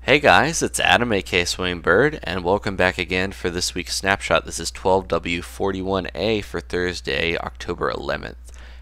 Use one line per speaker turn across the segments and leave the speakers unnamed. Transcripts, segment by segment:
Hey guys, it's Adam aka Bird, and welcome back again for this week's snapshot. This is 12W41A for Thursday, October 11th.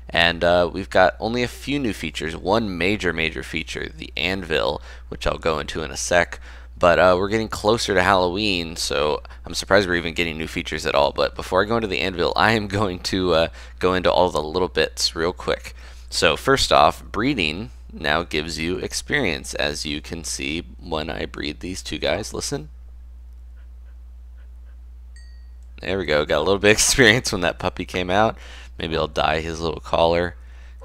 And we've got only a few new features. One major feature, the Anvil, which I'll go into in a sec. But we're getting closer to Halloween, so I'm surprised we're even getting new features at all. But before I go into the Anvil, I am going to go into all the little bits real quick. So first off, breeding now gives you experience, as you can see when I breed these two guys. Listen. There we go. Got a little bit of experience when that puppy came out. Maybe I'll dye his little collar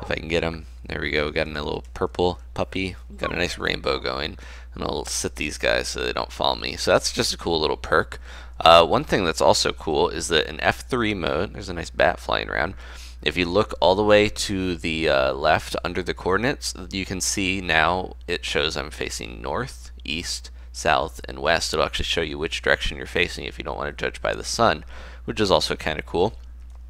if I can get him. There we go. Got a little purple puppy. Got a nice rainbow going. And I'll sit these guys so they don't follow me. So that's just a cool little perk. One thing that's also cool is that in F3 mode, there's a nice bat flying around. If you look all the way to the left under the coordinates, you can see now it shows I'm facing north, east, south, and west. It'll actually show you which direction you're facing if you don't want to judge by the sun, which is also kind of cool.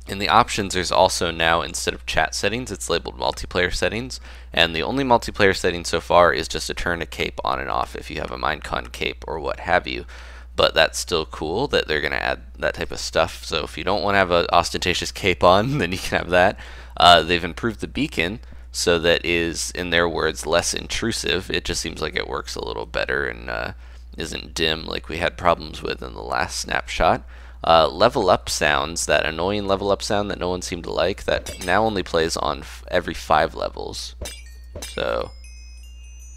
In the options, there's also now, instead of chat settings, it's labeled multiplayer settings, and the only multiplayer setting so far is just to turn a cape on and off if you have a Minecon cape or what have you. But that's still cool that they're going to add that type of stuff. So if you don't want to have an ostentatious cape on, then you can have that. They've improved the beacon so that is, in their words, less intrusive. It just seems like it works a little better and isn't dim like we had problems with in the last snapshot. Level up sounds, that annoying level up sound that no one seemed to like, that now only plays on every 5 levels. So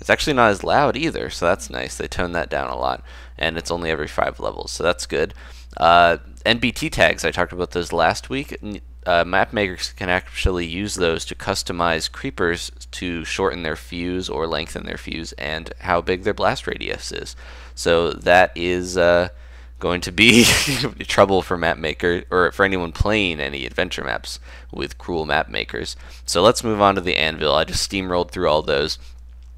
it's actually not as loud either, so that's nice. They toned that down a lot, and it's only every 5 levels, so that's good. NBT tags, I talked about those last week. Map makers can actually use those to customize creepers to shorten their fuse or lengthen their fuse and how big their blast radius is. So that is going to be trouble for map maker or for anyone playing any adventure maps with cruel map makers. So let's move on to the Anvil. I just steamrolled through all those.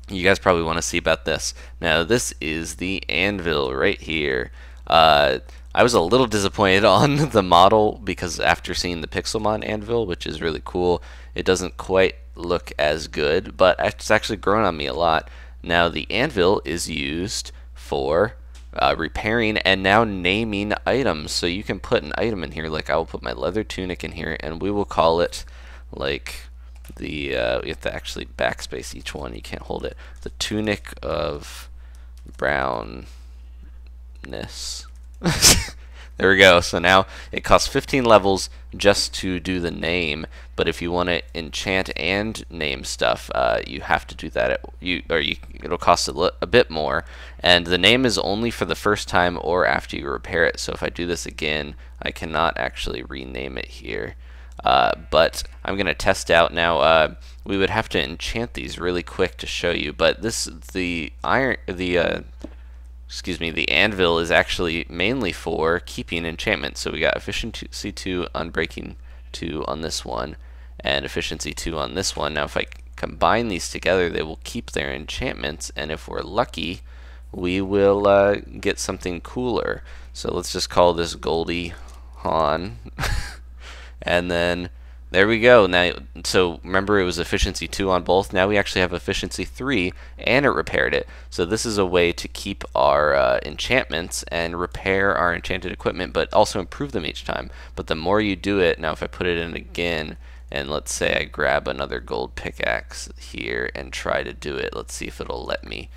You guys probably want to see about this. Now this is the Anvil right here. I was a little disappointed on the model because after seeing the Pixelmon Anvil, which is really cool, it doesn't quite look as good, but it's actually grown on me a lot. Now the Anvil is used for repairing and now naming items. So you can put an item in here, like I will put my leather tunic in here, and we will call it like the you have to actually backspace each one, you can't hold it, the tunic of brownness. There we go. So now it costs 15 levels just to do the name, but if you want to enchant and name stuff, you have to do that. It'll cost a bit more, and the name is only for the first time or after you repair it. So if I do this again, I cannot actually rename it here. But I'm going to test out now. We would have to enchant these really quick to show you, but the Anvil is actually mainly for keeping enchantments. So we got efficiency 2, unbreaking 2 on this one, and efficiency 2 on this one. Now if I combine these together, they will keep their enchantments, and if we're lucky, we will get something cooler. So let's just call this Goldie Hawn. And then there we go. Now, so remember it was efficiency 2 on both. Now we actually have efficiency 3, and it repaired it. So this is a way to keep our enchantments and repair our enchanted equipment, but also improve them each time. But the more you do it, now if I put it in again, and let's say I grab another gold pickaxe here and try to do it, let's see if it'll let me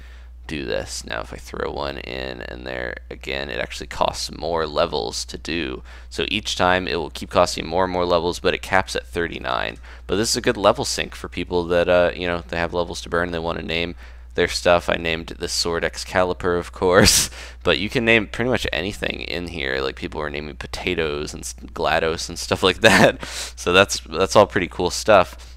do this. Now if I throw one in and there again, it actually costs more levels to do. So each time it will keep costing more and more levels, but it caps at 39. But this is a good level sync for people that you know, they have levels to burn, they want to name their stuff. I named the sword Excalibur, of course, but you can name pretty much anything in here. Like people were naming potatoes and GLaDOS and stuff like that. So that's all pretty cool stuff.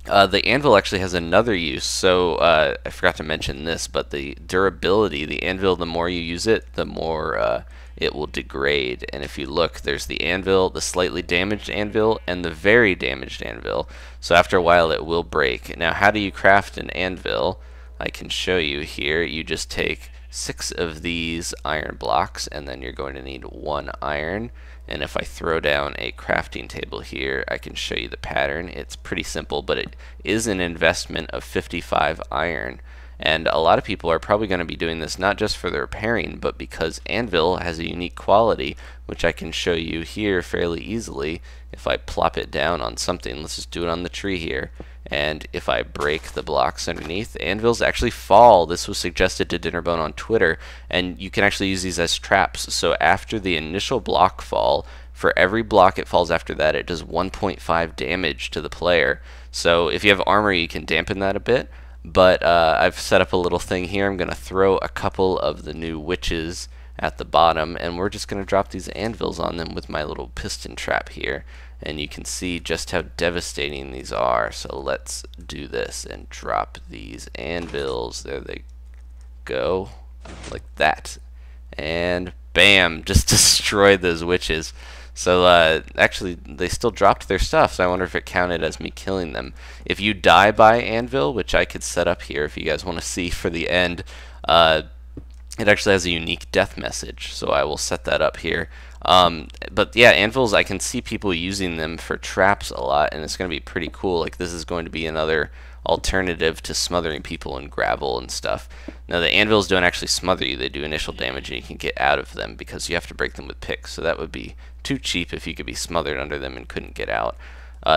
The Anvil actually has another use, so I forgot to mention this, but the durability, the Anvil, the more you use it, the more it will degrade. And if you look, there's the Anvil, the slightly damaged Anvil, and the very damaged Anvil. So after a while it will break. Now how do you craft an Anvil? I can show you here. You just take 6 of these iron blocks, and then you're going to need 1 iron. And if I throw down a crafting table here, I can show you the pattern. It's pretty simple, but it is an investment of 55 iron. And a lot of people are probably going to be doing this not just for the repairing, but because Anvil has a unique quality, which I can show you here fairly easily. If I plop it down on something, let's just do it on the tree here. And if I break the blocks underneath, anvils actually fall. This was suggested to Dinnerbone on Twitter, and you can actually use these as traps. So after the initial block fall, for every block it falls after that, it does 1.5 damage to the player. So if you have armor, you can dampen that a bit. But I've set up a little thing here. I'm going to throw a couple of the new witches at the bottom, and we're just going to drop these anvils on them with my little piston trap here. And you can see just how devastating these are. So let's do this and drop these anvils. There they go, like that. And bam, just destroyed those witches. So actually, they still dropped their stuff, so I wonder if it counted as me killing them. If you die by anvil, which I could set up here if you guys want to see for the end, it actually has a unique death message, so I will set that up here. But yeah, anvils, I can see people using them for traps a lot, and it's going to be pretty cool. Like, this is going to be another alternative to smothering people in gravel and stuff. Now, the anvils don't actually smother you. They do initial damage, and you can get out of them because you have to break them with picks, so that would be too cheap if you could be smothered under them and couldn't get out.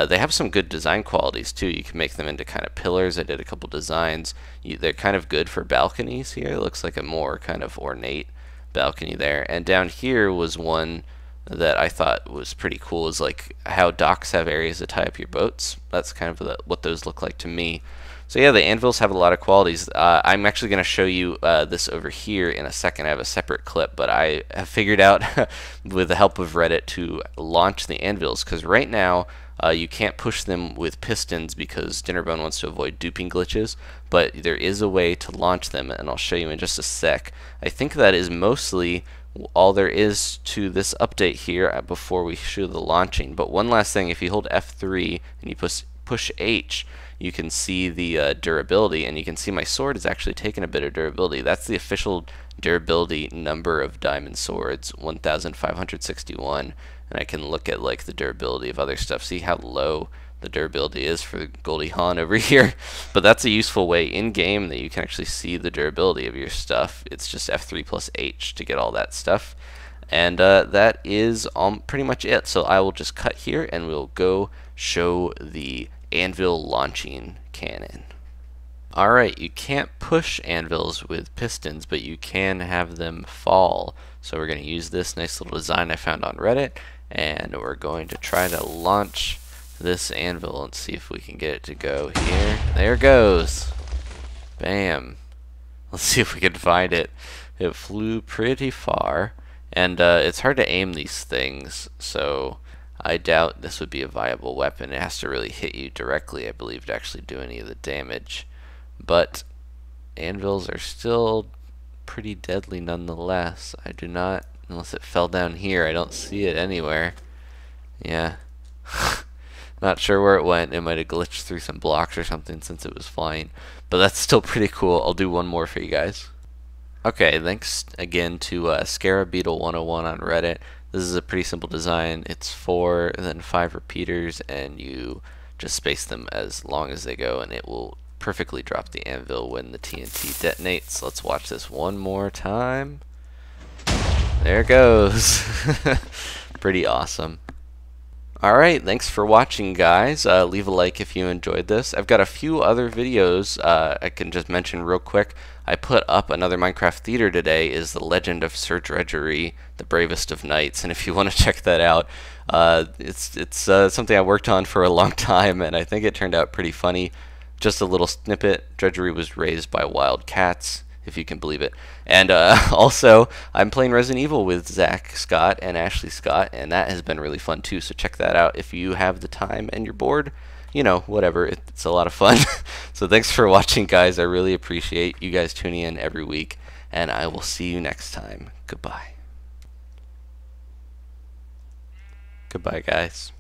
They have some good design qualities too. You can make them into kind of pillars. I did a couple designs. They're kind of good for balconies here. It looks like a more kind of ornate balcony there. And down here was one that I thought was pretty cool, is like how docks have areas to tie up your boats. That's kind of what those look like to me. So yeah, the anvils have a lot of qualities. I'm actually going to show you this over here in a second. I have a separate clip, but I have figured out with the help of Reddit to launch the anvils, because right now you can't push them with pistons because Dinnerbone wants to avoid duping glitches, but there is a way to launch them, and I'll show you in just a sec. I think that is mostly all there is to this update here before we show the launching. But one last thing, if you hold F3 and you push H, you can see the durability, and you can see my sword has actually taken a bit of durability. That's the official durability number of diamond swords, 1561, and I can look at like the durability of other stuff, see how low the durability is for Goldie Hawn over here. But that's a useful way in game that you can actually see the durability of your stuff. It's just F3 plus H to get all that stuff. And that is pretty much it. So I will just cut here and we'll go show the anvil launching cannon. Alright, you can't push anvils with pistons, but you can have them fall. So we're going to use this nice little design I found on Reddit, and we're going to try to launch this anvil and see if we can get it to go here. There it goes. Bam. Let's see if we can find it. It flew pretty far, and it's hard to aim these things, so I doubt this would be a viable weapon. It has to really hit you directly, I believe, to actually do any of the damage. But anvils are still pretty deadly nonetheless. I do not, unless it fell down here, I don't see it anywhere. Yeah. Not sure where it went. It might have glitched through some blocks or something since it was flying. But that's still pretty cool. I'll do one more for you guys. Okay, thanks again to Scarab Beetle 101 on Reddit. This is a pretty simple design. It's 4 and then 5 repeaters, and you just space them as long as they go, and it will perfectly drop the anvil when the TNT detonates. Let's watch this one more time. There it goes. Pretty awesome. Alright, thanks for watching, guys. Leave a like if you enjoyed this. I've got a few other videos I can just mention real quick. I put up another Minecraft theater today, is The Legend of Sir Dredgery, the Bravest of Knights, and if you want to check that out, it's something I worked on for a long time, and I think it turned out pretty funny. Just a little snippet. Dredgery was raised by wild cats, if you can believe it. And also, I'm playing Resident Evil with Zach Scott and Ashley Scott, and that has been really fun too, so check that out if you have the time and you're bored. You know, whatever, it's a lot of fun. So thanks for watching, guys. I really appreciate you guys tuning in every week, and I will see you next time. Goodbye. Goodbye, guys.